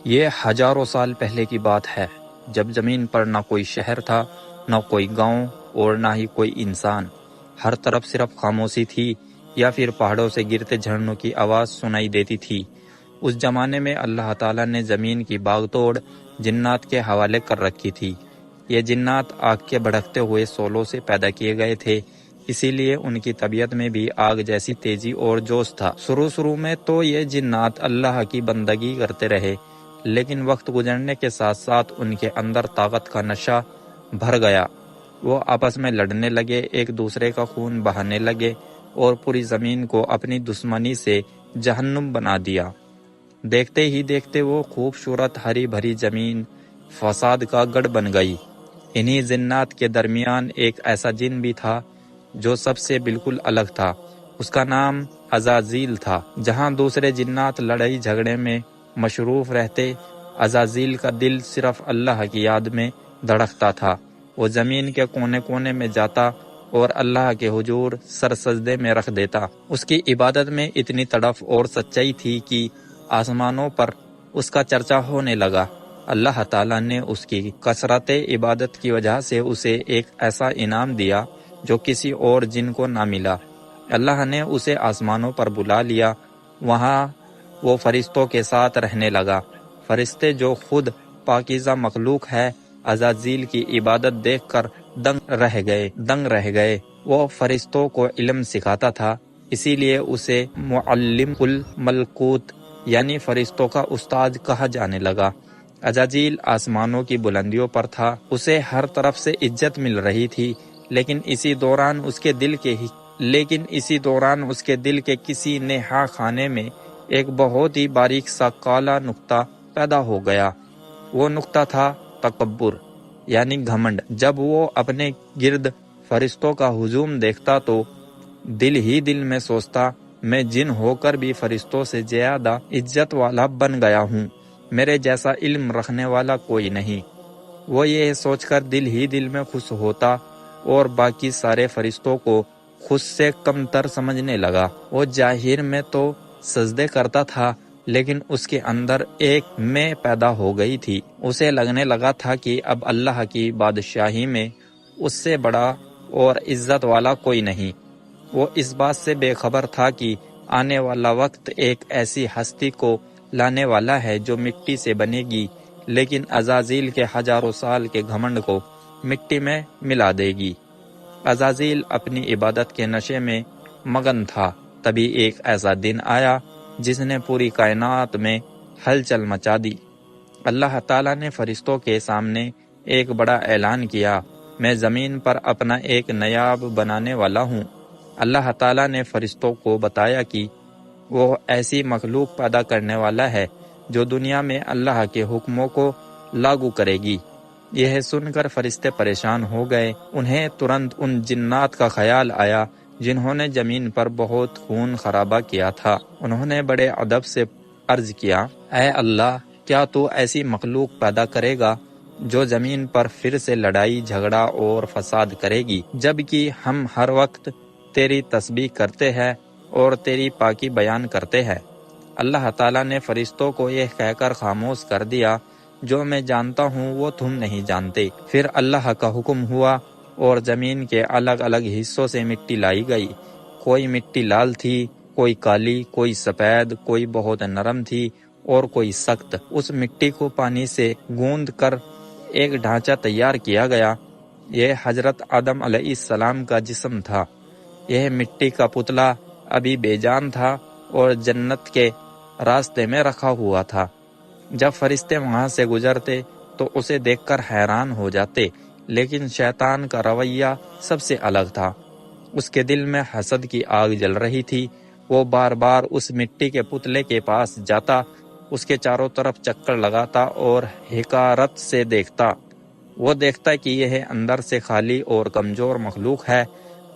یہ ہزاروں سال پہلے کی بات ہے، جب زمین پر نہ کوئی شہر تھا، نہ کوئی گاؤں اور نہ ہی کوئی انسان۔ ہر طرف صرف خاموشی تھی یا پھر پہاڑوں سے گرتے جھرنوں کی آواز سنائی دیتی تھی۔ اس زمانے میں اللہ تعالیٰ نے زمین کی باغ توڑ جنات کے حوالے کر رکھی تھی۔ یہ جنات آگ کے بھڑکتے ہوئے شعلوں سے پیدا کیے گئے تھے، اسی لیے ان کی طبیعت میں بھی آگ جیسی تیزی اور جوش تھا۔ شروع میں تو یہ جنات اللہ کی بندگی کرتے رہے، لیکن وقت گزرنے کے ساتھ ساتھ ان کے اندر طاقت کا نشہ بھر گیا۔ وہ آپس میں لڑنے لگے، ایک دوسرے کا خون بہانے لگے اور پوری زمین کو اپنی دشمنی سے جہنم بنا دیا۔ دیکھتے ہی دیکھتے وہ خوبصورت ہری بھری زمین فساد کا گڑھ بن گئی۔ انہی جنات کے درمیان ایک ایسا جن بھی تھا جو سب سے بالکل الگ تھا۔ اس کا نام عزازیل تھا۔ جہاں دوسرے جنات لڑائی جھگڑے میں مصروف رہتے، عزازیل کا دل صرف اللہ کی یاد میں دھڑکتا تھا۔ وہ زمین کے کونے کونے میں جاتا اور اللہ کے حضور سر سجدے میں رکھ دیتا۔ اس کی عبادت میں اتنی تڑف اور سچائی تھی کہ آسمانوں پر اس کا چرچا ہونے لگا۔ اللہ تعالیٰ نے اس کی کثرت عبادت کی وجہ سے اسے ایک ایسا انعام دیا جو کسی اور جن کو نہ ملا۔ اللہ نے اسے آسمانوں پر بلا لیا، وہاں وہ فرشتوں کے ساتھ رہنے لگا۔ فرشتے جو خود پاکیزہ مخلوق ہے، عزازیل کی عبادت دیکھ کر دنگ رہ گئے۔ وہ فرشتوں کو علم سکھاتا تھا، اسی لیے اسے معلم الملکوت یعنی فرشتوں کا استاد کہا جانے لگا۔ عزازیل آسمانوں کی بلندیوں پر تھا، اسے ہر طرف سے عزت مل رہی تھی، لیکن اسی دوران اس کے دل کے کسی نہا خانے میں ایک بہت ہی باریک سا کالا نقطہ پیدا ہو گیا۔ وہ نقطہ تھا تکبر یعنی گھمنڈ۔ جب وہ اپنے گرد فرشتوں کا ہجوم دیکھتا تو دل ہی دل میں سوچتا، میں جن ہو کر بھی فرشتوں سے زیادہ عزت والا بن گیا ہوں، میرے جیسا علم رکھنے والا کوئی نہیں۔ وہ یہ سوچ کر دل ہی دل میں خوش ہوتا اور باقی سارے فرشتوں کو خود سے کم تر سمجھنے لگا۔ وہ ظاہر میں تو سجدے کرتا تھا، لیکن اس کے اندر ایک میں پیدا ہو گئی تھی۔ اسے لگنے لگا تھا کہ اب اللہ کی بادشاہی میں اس سے بڑا اور عزت والا کوئی نہیں۔ وہ اس بات سے بے خبر تھا کہ آنے والا وقت ایک ایسی ہستی کو لانے والا ہے جو مٹی سے بنے گی، لیکن عزازیل کے ہزاروں سال کے گھمنڈ کو مٹی میں ملا دے گی۔ عزازیل اپنی عبادت کے نشے میں مگن تھا، تبھی ایک ایسا دن آیا جس نے پوری کائنات میں ہلچل مچا دی۔ اللہ تعالیٰ نے فرشتوں کے سامنے ایک بڑا اعلان کیا، میں زمین پر اپنا ایک نائب بنانے والا ہوں۔ اللہ تعالیٰ نے فرشتوں کو بتایا کہ وہ ایسی مخلوق پیدا کرنے والا ہے جو دنیا میں اللہ کے حکموں کو لاگو کرے گی۔ یہ سن کر فرشتے پریشان ہو گئے۔ انہیں ترنت ان جنات کا خیال آیا جنہوں نے زمین پر بہت خون خرابہ کیا تھا۔ انہوں نے بڑے ادب سے عرض کیا، اے اللہ، کیا تو ایسی مخلوق پیدا کرے گا جو زمین پر پھر سے لڑائی جھگڑا اور فساد کرے گی، جبکہ ہم ہر وقت تیری تسبیح کرتے ہیں اور تیری پاکی بیان کرتے ہیں۔ اللہ تعالیٰ نے فرشتوں کو یہ کہہ کر خاموش کر دیا، جو میں جانتا ہوں وہ تم نہیں جانتے۔ پھر اللہ کا حکم ہوا اور زمین کے الگ الگ حصوں سے مٹی لائی گئی۔ کوئی مٹی لال تھی، کوئی کالی، کوئی سفید، کوئی بہت نرم تھی اور کوئی سخت۔ اس مٹی کو پانی سے گوندھ کر ایک ڈھانچہ تیار کیا گیا۔ یہ حضرت آدم علیہ السلام کا جسم تھا۔ یہ مٹی کا پتلا ابھی بے جان تھا اور جنت کے راستے میں رکھا ہوا تھا۔ جب فرشتے وہاں سے گزرتے تو اسے دیکھ کر حیران ہو جاتے، لیکن شیطان کا رویہ سب سے الگ تھا۔ اس کے دل میں حسد کی آگ جل رہی تھی۔ وہ بار بار اس مٹی کے پتلے کے پاس جاتا، اس کے چاروں طرف چکر لگاتا اور حقارت سے دیکھتا۔ وہ دیکھتا کہ یہ اندر سے خالی اور کمزور مخلوق ہے،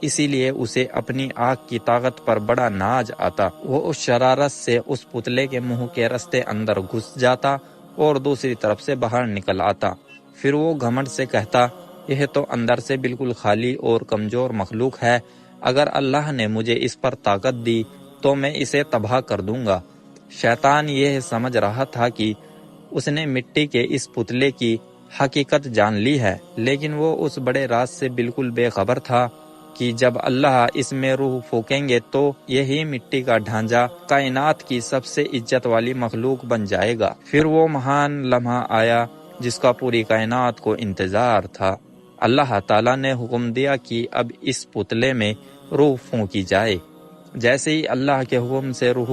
اسی لیے اسے اپنی آنکھ کی طاقت پر بڑا ناز آتا۔ وہ اس شرارت سے اس پتلے کے منہ کے رستے اندر گھس جاتا اور دوسری طرف سے باہر نکل آتا۔ پھر وہ گھمنڈ سے کہتا، یہ تو اندر سے بالکل خالی اور کمزور مخلوق ہے، اگر اللہ نے مجھے اس پر طاقت دی تو میں اسے تباہ کر دوں گا۔ شیطان یہ سمجھ رہا تھا کہ اس نے مٹی کے اس پتلے کی حقیقت جان لی ہے، لیکن وہ اس بڑے راز سے بالکل بے خبر تھا کہ جب اللہ اس میں روح پھونکیں گے تو یہی مٹی کا ڈھانچہ کائنات کی سب سے عزت والی مخلوق بن جائے گا۔ پھر وہ مہان لمحہ آیا جس کا پوری کائنات کو انتظار تھا۔ اللہ تعالیٰ نے حکم دیا کہ اب اس پتلے میں روح پھونکی جائے۔ جیسے ہی اللہ کے حکم سے روح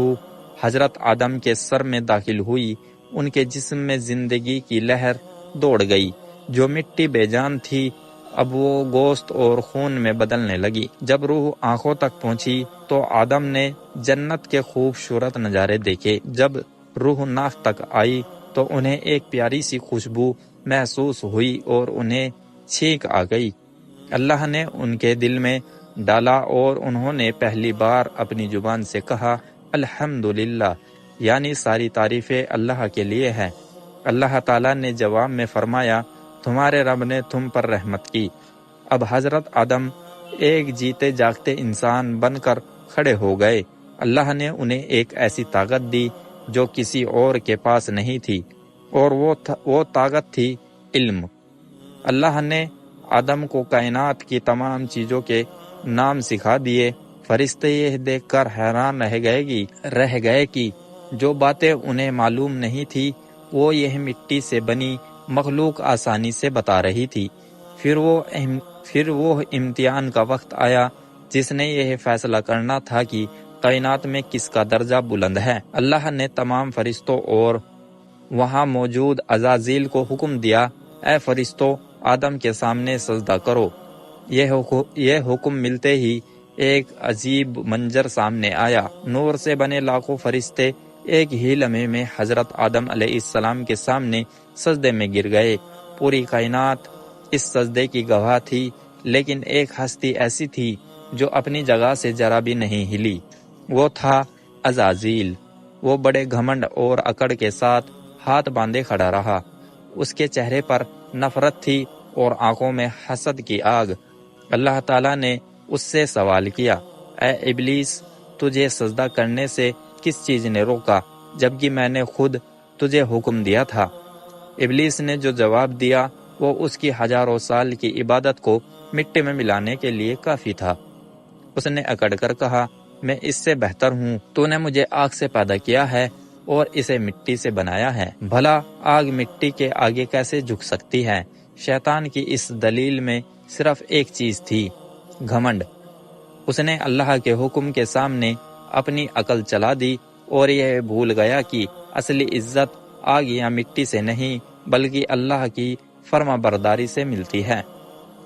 حضرت آدم کے سر میں داخل ہوئی، ان کے جسم میں زندگی کی لہر دوڑ گئی۔ جو مٹی بے جان تھی اب وہ گوشت اور خون میں بدلنے لگی۔ جب روح آنکھوں تک پہنچی تو آدم نے جنت کے خوبصورت نظارے دیکھے۔ جب روح ناک تک آئی تو انہیں ایک پیاری سی خوشبو محسوس ہوئی اور انہیں چھینک آ گئی۔ اللہ نے ان کے دل میں ڈالا اور انہوں نے پہلی بار اپنی زبان سے کہا الحمدللہ، یعنی ساری تعریفیں اللہ کے لیے ہیں۔ اللہ تعالیٰ نے جواب میں فرمایا تمہارے رب نے تم پر رحمت کی۔ اب حضرت آدم ایک جیتے جاگتے انسان بن کر کھڑے ہو گئے۔ اللہ نے انہیں ایک ایسی طاقت دی جو کسی اور کے پاس نہیں تھی، اور وہ طاقت تھی علم۔ اللہ نے آدم کو کائنات کی تمام چیزوں کے نام سکھا دیے۔ فرشتے یہ دیکھ کر حیران رہ گئے کہ جو باتیں انہیں معلوم نہیں تھی وہ یہ مٹی سے بنی مخلوق آسانی سے بتا رہی تھی۔ پھر وہ امتحان کا وقت آیا جس نے یہ فیصلہ کرنا تھا کہ کائنات میں کس کا درجہ بلند ہے۔ اللہ نے تمام فرشتوں اور وہاں موجود عزازیل کو حکم دیا اے فرشتوں، آدم کے سامنے سجدہ کرو۔ یہ حکم ملتے ہی ایک عجیب منظر سامنے آیا۔ نور سے بنے لاکھوں فرشتے ایک ہی لمحے میں حضرت آدم علیہ السلام کے سامنے سجدے میں گر گئے۔ پوری کائنات اس سجدے کی گواہ تھی، لیکن ایک ہستی ایسی تھی جو اپنی جگہ سے ذرا بھی نہیں ہلی۔ وہ تھا عزازیل۔ وہ بڑے گھمنڈ اور اکڑ کے ساتھ ہاتھ باندھے کھڑا رہا۔ اس کے چہرے پر نفرت تھی اور آنکھوں میں حسد کی آگ۔ اللہ تعالیٰ نے اس سے سوال کیا اے ابلیس، تجھے سجدہ کرنے سے کس چیز نے روکا جبکہ میں نے خود تجھے حکم دیا تھا؟ ابلیس نے جو جواب دیا وہ اس کی ہزاروں سال کی عبادت کو مٹی میں ملانے کے لیے کافی تھا۔ اس نے اکڑ کر کہا میں اس سے بہتر ہوں، تو نے مجھے آگ سے پیدا کیا ہے اور اسے مٹی سے بنایا ہے، بھلا آگ مٹی کے آگے کیسے جھک سکتی ہے؟ شیطان کی اس دلیل میں صرف ایک چیز تھی، گھمنڈ۔ اس نے اللہ کے حکم کے سامنے اپنی عقل چلا دی اور یہ بھول گیا کہ اصلی عزت آگ یا مٹی سے نہیں بلکہ اللہ کی فرما برداری سے ملتی ہے۔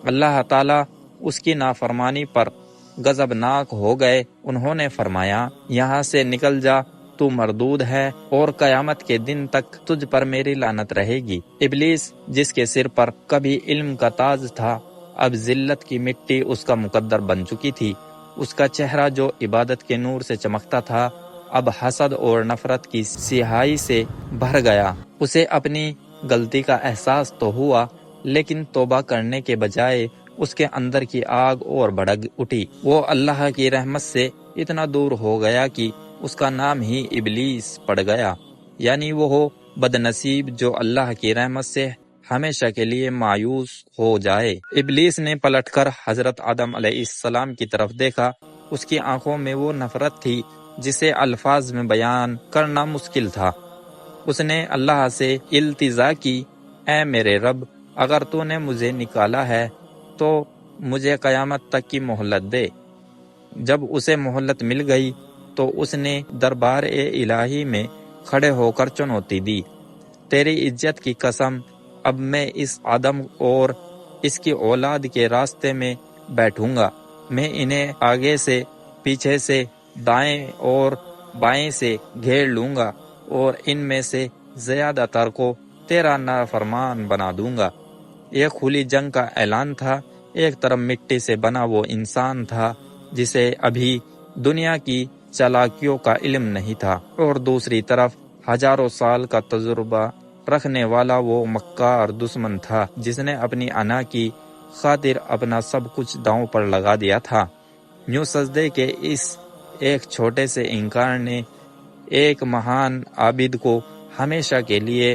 اللہ تعالیٰ اس کی نافرمانی پر غضبناک ہو گئے۔ انہوں نے فرمایا یہاں سے نکل جا، تو مردود ہے اور قیامت کے دن تک تجھ پر میری لعنت رہے گی۔ ابلیس جس کے سر پر کبھی علم کا تاج تھا اب ذلت کی مٹی اس کا مقدر بن چکی تھی۔ اس کا چہرہ جو عبادت کے نور سے چمکتا تھا اب حسد اور نفرت کی سیاہی سے بھر گیا۔ اسے اپنی غلطی کا احساس تو ہوا، لیکن توبہ کرنے کے بجائے اس کے اندر کی آگ اور بھڑک اٹھی۔ وہ اللہ کی رحمت سے اتنا دور ہو گیا کہ اس کا نام ہی ابلیس پڑ گیا، یعنی وہ بد نصیب جو اللہ کی رحمت سے ہمیشہ کے لیے مایوس ہو جائے۔ ابلیس نے پلٹ کر حضرت آدم علیہ السلام کی طرف دیکھا۔ اس کی آنکھوں میں وہ نفرت تھی جسے الفاظ میں بیان کرنا مشکل تھا۔ اس نے اللہ سے التجا کی اے میرے رب، اگر تو نے مجھے نکالا ہے تو مجھے قیامت تک کی مہلت دے۔ جب اسے مہلت مل گئی تو اس نے دربار الہی میں کھڑے ہو کر چنوتی دی، تیری عزت کی قسم، اب میں اس آدم اور اس کی اولاد کے راستے میں بیٹھوں گا۔ میں انہیں آگے سے، پیچھے سے، دائیں اور بائیں سے گھیر لوں گا اور ان میں سے زیادہ تر کو تیرا نافرمان بنا دوں گا۔ یہ کھلی جنگ کا اعلان تھا۔ ایک طرف مٹی سے بنا وہ انسان تھا جسے ابھی دنیا کی چالاکیوں کا علم نہیں تھا، اور دوسری طرف ہزاروں سال کا تجربہ رکھنے والا وہ مکار دشمن تھا جس نے اپنی انا کی خاطر اپنا سب کچھ داؤں پر لگا دیا تھا۔ یوں سجدے کے اس ایک چھوٹے سے انکار نے ایک مہان عابد کو ہمیشہ کے لیے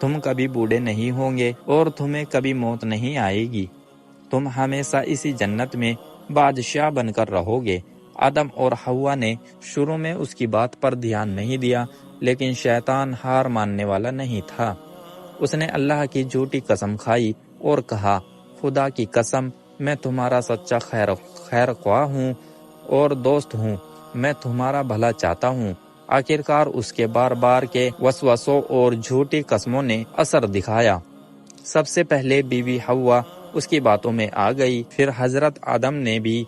تم کبھی بوڑھے نہیں ہوں گے اور تمہیں کبھی موت نہیں آئے گی، تم ہمیشہ اسی جنت میں بادشاہ بن کر رہو گے۔ آدم اور حوا نے شروع میں اس کی بات پر دھیان نہیں دیا، لیکن شیطان ہار ماننے والا نہیں تھا۔ اس نے اللہ کی جھوٹی قسم کھائی اور کہا، خدا کی قسم، میں تمہارا سچا خیر خواہ ہوں اور دوست ہوں، میں تمہارا بھلا چاہتا ہوں۔ آخرکار اس کے بار بار کے وسوسوں اور جھوٹی قسموں نے اثر دکھایا۔ سب سے پہلے بیوی حوا اس کی باتوں میں آ گئی، پھر حضرت آدم نے بھی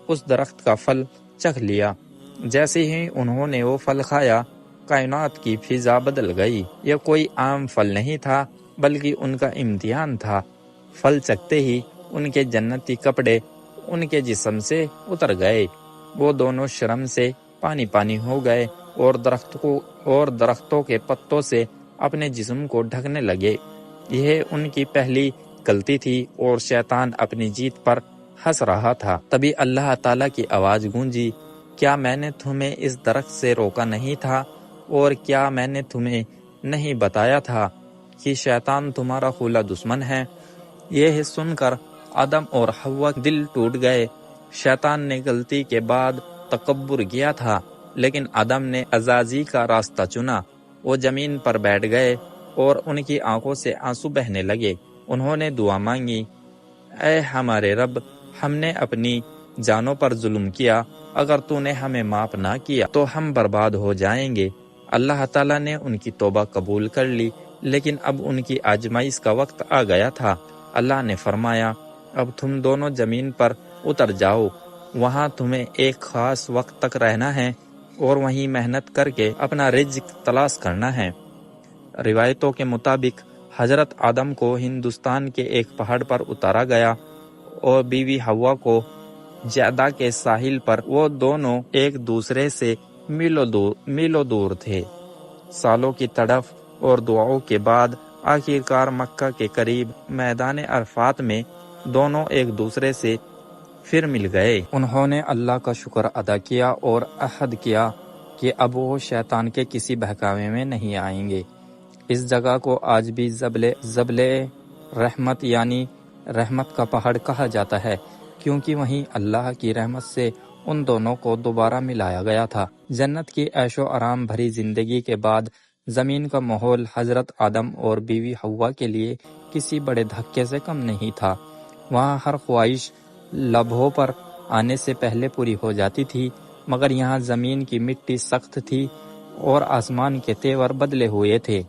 اس درخت کا پھل چکھ لیا۔ جیسے ہی انہوں نے وہ پھل کھایا، کائنات کی فضا بدل گئی۔ یہ کوئی عام پھل نہیں تھا، بلکہ ان کا امتحان تھا۔ پھل چکھتے ہی ان کے جنتی کپڑے ان کے جسم سے اتر گئے، وہ دونوں شرم سے پانی پانی ہو گئے اور درختوں کے پتوں سے اپنے جسم کو ڈھکنے لگے۔ یہ ان کی پہلی غلطی تھی اور شیطان اپنی جیت پر ہنس رہا تھا۔ تبھی اللہ تعالیٰ کی آواز گونجی، کیا میں نے تمہیں اس درخت سے روکا نہیں تھا؟ اور کیا میں نے تمہیں نہیں بتایا تھا کہ شیطان تمہارا کھلا دشمن ہے؟ یہ سن کر آدم اور حوا دل ٹوٹ گئے۔ شیطان نے غلطی کے بعد تکبر کیا تھا، لیکن آدم نے عاجزی کا راستہ چنا۔ وہ زمین پر بیٹھ گئے اور ان کی آنکھوں سے آنسو بہنے لگے۔ انہوں نے دعا مانگی، اے ہمارے رب، ہم نے اپنی جانوں پر ظلم کیا، اگر تو نے ہمیں معاف نہ کیا تو ہم برباد ہو جائیں گے۔ اللہ تعالیٰ نے ان کی توبہ قبول کر لی، لیکن اب ان کی آزمائش کا وقت آ گیا تھا۔ اللہ نے فرمایا، اب تم دونوں زمین پر اتر جاؤ، وہاں تمہیں ایک خاص وقت تک رہنا ہے اور وہیں محنت کر کے اپنا رزق تلاش کرنا ہے۔ روایتوں کے مطابق حضرت آدم کو ہندوستان کے ایک پہاڑ پر اتارا گیا اور بیوی حوا کو جدہ کے ساحل پر۔ وہ دونوں ایک دوسرے سے میلوں دور تھے۔ سالوں کی تڑپ اور دعاؤں کے بعد آخرکار مکہ کے قریب میدان عرفات میں دونوں ایک دوسرے سے پھر مل گئے۔ انہوں نے اللہ کا شکر ادا کیا اور عہد کیا کہ اب وہ شیطان کے کسی بہکاوے میں نہیں آئیں گے۔ اس جگہ کو آج بھی جبل رحمت یعنی رحمت کا پہاڑ کہا جاتا ہے، کیونکہ وہیں اللہ کی رحمت سے ان دونوں کو دوبارہ ملایا گیا تھا۔ جنت کی عیش و آرام بھری زندگی کے بعد زمین کا ماحول حضرت آدم اور بیوی حوا کے لیے کسی بڑے دھکے سے کم نہیں تھا۔ وہاں ہر خواہش لبوں پر آنے سے پہلے پوری ہو جاتی تھی، مگر یہاں زمین کی مٹی سخت تھی اور آسمان کے تیور بدلے ہوئے تھے۔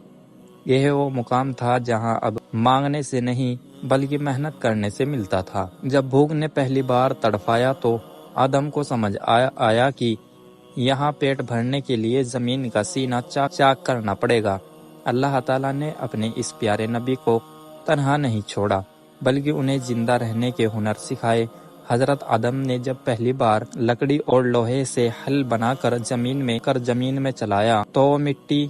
یہ وہ مقام تھا جہاں اب مانگنے سے نہیں بلکہ محنت کرنے سے ملتا تھا۔ جب بھوک نے پہلی بار تڑپایا تو آدم کو سمجھ آیا کہ یہاں پیٹ بھرنے کے لیے زمین کا سینہ چاک کرنا پڑے گا۔ اللہ تعالیٰ نے اپنے اس پیارے نبی کو تنہا نہیں چھوڑا، بلکہ انہیں زندہ رہنے کے ہنر سکھائے۔ حضرت آدم نے جب پہلی بار لکڑی اور لوہے سے حل بنا کر زمین میں چلایا تو وہ مٹی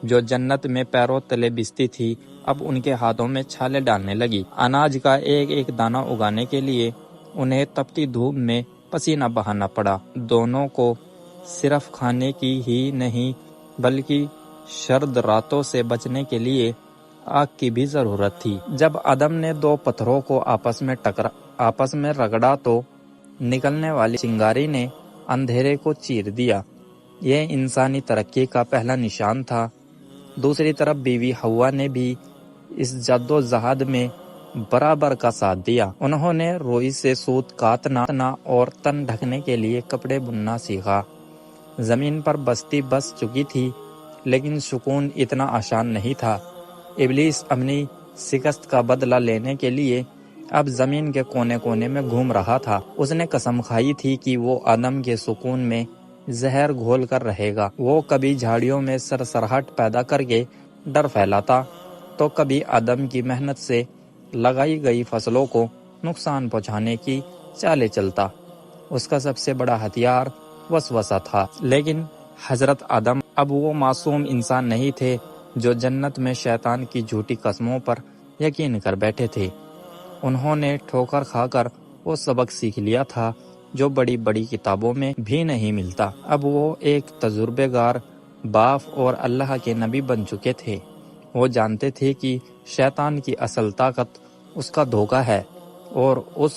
جو جنت میں پیروں تلے بستی تھی اب ان کے ہاتھوں میں چھالے ڈالنے لگی۔ اناج کا ایک ایک دانہ اگانے کے لیے انہیں تپتی دھوپ میں پسینہ بہانا پڑا۔ دونوں کو صرف کھانے کی ہی نہیں بلکہ سرد راتوں سے بچنے کے لیے آگ کی بھی ضرورت تھی۔ جب آدم نے دو پتھروں کو آپس میں رگڑا تو نکلنے والی چنگاری نے اندھیرے کو چیر دیا۔ یہ انسانی ترقی کا پہلا نشان تھا۔ دوسری طرف بیوی حوا نے بھی اس جد و جہد میں برابر کا ساتھ دیا۔ انہوں نے روئی سے سوت کاٹنا اور تن ڈھکنے کے لیے کپڑے بننا سیکھا۔ زمین پر بستی بس چکی تھی، لیکن سکون اتنا آسان نہیں تھا۔ ابلیس اپنی شکست کا بدلہ لینے کے لیے اب زمین کے کونے کونے میں گھوم رہا تھا۔ اس نے قسم کھائی تھی کہ وہ آدم کے سکون میں زہر گھول کر رہے گا۔ وہ کبھی جھاڑیوں میں سرسراہٹ پیدا کر کے ڈر پھیلاتا تو کبھی آدم کی محنت سے لگائی گئی فصلوں کو نقصان پہنچانے کی چالیں چلتا۔ اس کا سب سے بڑا ہتھیار وسوسہ تھا۔ لیکن حضرت آدم اب وہ معصوم انسان نہیں تھے جو جنت میں شیطان کی جھوٹی قسموں پر یقین کر بیٹھے تھے۔ انہوں نے ٹھوکر کھا کر وہ سبق سیکھ لیا تھا جو بڑی بڑی کتابوں میں بھی نہیں ملتا۔ اب وہ ایک تجربے کار باپ اور اللہ کے نبی بن چکے تھے۔ وہ جانتے تھے کہ شیطان کی اصل طاقت اس کا دھوکہ ہے اور اس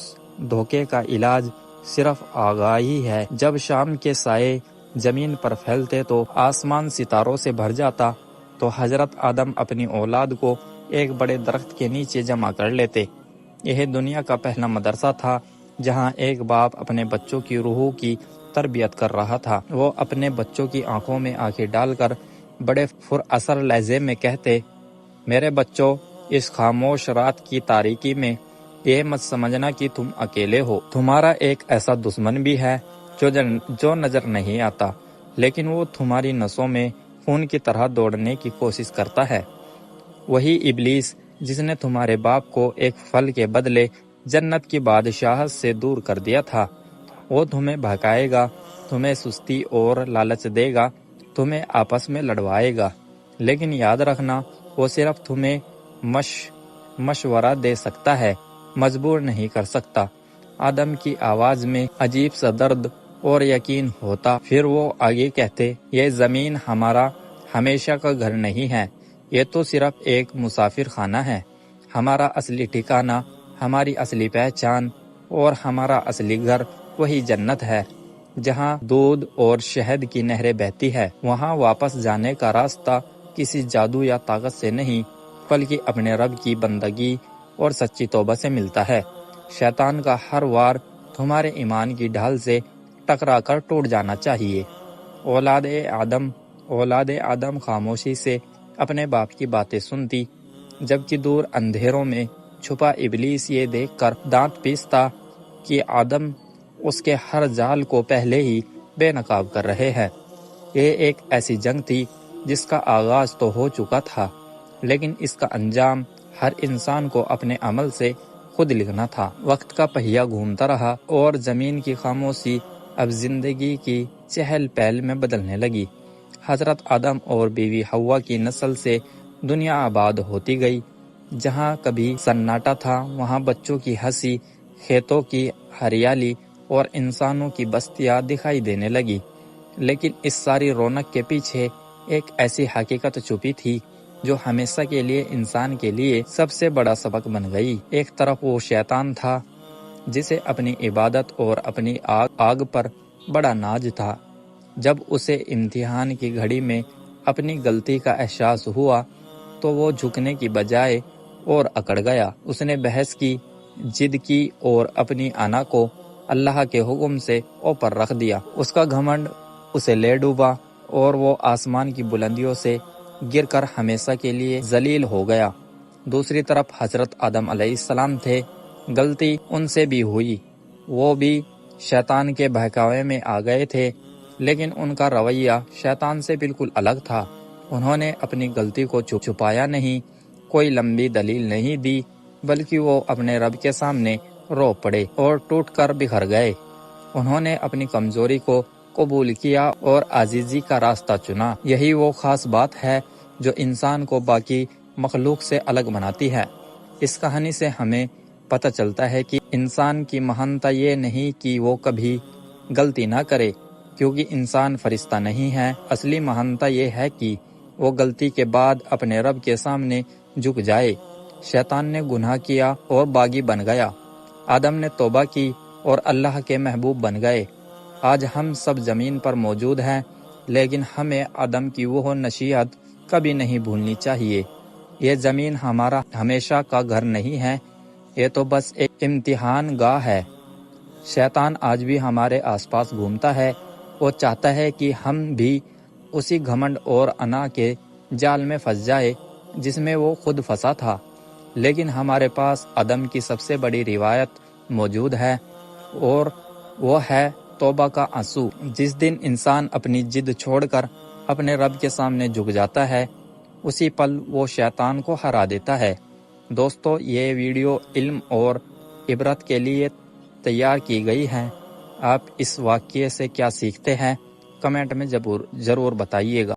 دھوکے کا علاج صرف آگاہی ہے۔ جب شام کے سائے زمین پر پھیلتے تو آسمان ستاروں سے بھر جاتا تو حضرت آدم اپنی اولاد کو ایک بڑے درخت کے نیچے جمع کر لیتے۔ یہ دنیا کا پہلا مدرسہ تھا جہاں ایک باپ اپنے بچوں کی روح کی تربیت کر رہا تھا۔ وہ اپنے بچوں کی آنکھوں میں آنکھیں ڈال کر بڑے پر اثر لہجے میں کہتے، میرے بچوں، اس خاموش رات کی تاریکی میں یہ مت سمجھنا کہ تم اکیلے ہو۔ تمہارا ایک ایسا دشمن بھی ہے جو نظر نہیں آتا، لیکن وہ تمہاری نسوں میں خون کی طرح دوڑنے کی کوشش کرتا ہے۔ وہی ابلیس جس نے تمہارے باپ کو ایک پھل کے بدلے جنت کی بادشاہت سے دور کر دیا تھا۔ وہ تمہیں بہکائے گا، تمہیں سستی اور لالچ دے گا، تمہیں آپس میں لڑوائے گا، لیکن یاد رکھنا وہ صرف تمہیں مشورہ دے سکتا ہے، مجبور نہیں کر سکتا۔ آدم کی آواز میں عجیب سا درد اور یقین ہوتا۔ پھر وہ آگے کہتے، یہ زمین ہمارا ہمیشہ کا گھر نہیں ہے، یہ تو صرف ایک مسافر خانہ ہے۔ ہمارا اصلی ٹھکانہ، ہماری اصلی پہچان اور ہمارا اصلی گھر وہی جنت ہے جہاں دودھ اور شہد کی نہریں بہتی ہے۔ وہاں واپس جانے کا راستہ کسی جادو یا طاقت سے نہیں، بلکہ اپنے رب کی بندگی اور سچی توبہ سے ملتا ہے۔ شیطان کا ہر وار تمہارے ایمان کی ڈھال سے ٹکرا کر ٹوٹ جانا چاہیے۔ اولاد آدم خاموشی سے اپنے باپ کی باتیں سنتی، جبکہ دور اندھیروں میں چھپا ابلیس یہ دیکھ کر دانت پیستا کہ آدم اس کے ہر جال کو پہلے ہی بے نقاب کر رہے ہیں۔ یہ ایک ایسی جنگ تھی جس کا آغاز تو ہو چکا تھا، لیکن اس کا انجام ہر انسان کو اپنے عمل سے خود لکھنا تھا۔ وقت کا پہیہ گھومتا رہا اور زمین کی خاموشی اب زندگی کی چہل پہل میں بدلنے لگی۔ حضرت آدم اور بیوی حوا کی نسل سے دنیا آباد ہوتی گئی۔ جہاں کبھی سناٹا تھا وہاں بچوں کی ہنسی، کھیتوں کی ہریالی اور انسانوں کی بستیاں دکھائی دینے لگی۔ لیکن اس ساری رونق کے پیچھے ایک ایسی حقیقت چھپی تھی جو ہمیشہ کے لیے انسان کے لیے سب سے بڑا سبق بن گئی۔ ایک طرف وہ شیطان تھا جسے اپنی عبادت اور اپنی آگ پر بڑا ناز تھا۔ جب اسے امتحان کی گھڑی میں اپنی غلطی کا احساس ہوا تو وہ جھکنے کی بجائے اور اکڑ گیا۔ اس نے بحث کی، ضد کی اور اپنی انا کو اللہ کے حکم سے اوپر رکھ دیا۔ اس کا گھمنڈ اسے لے ڈوبا اور وہ آسمان کی بلندیوں سے گر کر ہمیشہ کے لیے ذلیل ہو گیا۔ دوسری طرف حضرت آدم علیہ السلام تھے۔ غلطی ان سے بھی ہوئی، وہ بھی شیطان کے بہکاوے میں آ گئے تھے، لیکن ان کا رویہ شیطان سے بالکل الگ تھا۔ انہوں نے اپنی غلطی کو چھپایا نہیں، کوئی لمبی دلیل نہیں دی، بلکہ وہ اپنے رب کے سامنے رو پڑے اور ٹوٹ کر بکھر گئے۔ انہوں نے اپنی کمزوری کو قبول کیا اور عاجزی کا راستہ چنا۔ یہی وہ خاص بات ہے جو انسان کو باقی مخلوق سے الگ بناتی ہے۔ اس کہانی سے ہمیں پتہ چلتا ہے کہ انسان کی مہانت یہ نہیں کہ وہ کبھی غلطی نہ کرے، کیونکہ انسان فرشتہ نہیں ہے۔ اصلی مہانت یہ ہے کہ وہ غلطی کے بعد اپنے رب کے سامنے جھک جائے۔ شیطان نے گناہ کیا اور باغی بن گیا، آدم نے توبہ کی اور اللہ کے محبوب بن گئے۔ آج ہم سب زمین پر موجود ہیں، لیکن ہمیں آدم کی وہ نصیحت کبھی نہیں بھولنی چاہیے۔ یہ زمین ہمارا ہمیشہ کا گھر نہیں ہے، یہ تو بس ایک امتحان گاہ ہے۔ شیطان آج بھی ہمارے آس پاس گھومتا ہے، وہ چاہتا ہے کہ ہم بھی اسی گھمنڈ اور انا کے جال میں پھنس جائے جس میں وہ خود پھنسا تھا۔ لیکن ہمارے پاس آدم کی سب سے بڑی روایت موجود ہے، اور وہ ہے توبہ کا آنسو۔ جس دن انسان اپنی ضد چھوڑ کر اپنے رب کے سامنے جھک جاتا ہے، اسی پل وہ شیطان کو ہرا دیتا ہے۔ دوستو، یہ ویڈیو علم اور عبرت کے لیے تیار کی گئی ہے۔ آپ اس واقعے سے کیا سیکھتے ہیں؟ کمنٹ میں ضرور بتائیے گا۔